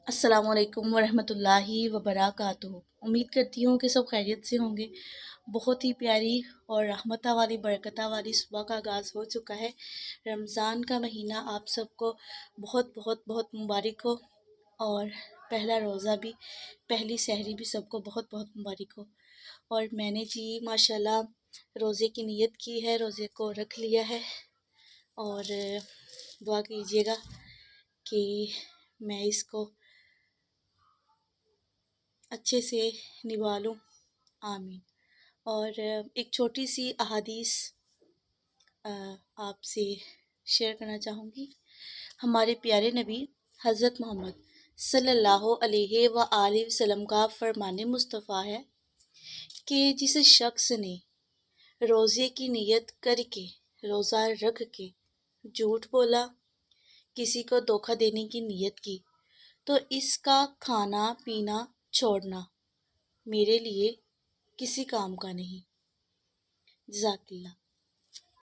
السلام علیکم ورحمۃ اللہ وبرکاتہ۔ امید کرتی ہوں کہ سب خیریت سے ہوں گے۔ بہت ہی پیاری اور رحمتہ والی برکتہ والی صبح کا آغاز ہو چکا ہے۔ رمضان کا مہینہ آپ سب کو بہت بہت بہت مبارک ہو، اور پہلا روزہ بھی، پہلی سحری بھی سب کو بہت بہت مبارک ہو۔ اور میں نے جی ماشاءاللہ روزے کی نیت کی ہے، روزے کو رکھ لیا ہے، اور دعا کیجیے گا کہ میں اس کو اچھے سے نبھا لوں، آمین۔ اور ایک چھوٹی سی احادیث آپ سے شیئر کرنا چاہوں گی۔ ہمارے پیارے نبی حضرت محمد صلی اللہ علیہ وآلہ وسلم کا فرمان مصطفیٰ ہے کہ جس شخص نے روزے کی نیت کر کے، روزہ رکھ کے جھوٹ بولا، کسی کو دھوکہ دینے کی نیت کی، تو اس کا کھانا پینا چھوڑنا میرے لیے کسی کام کا نہیں۔ جزاک اللہ۔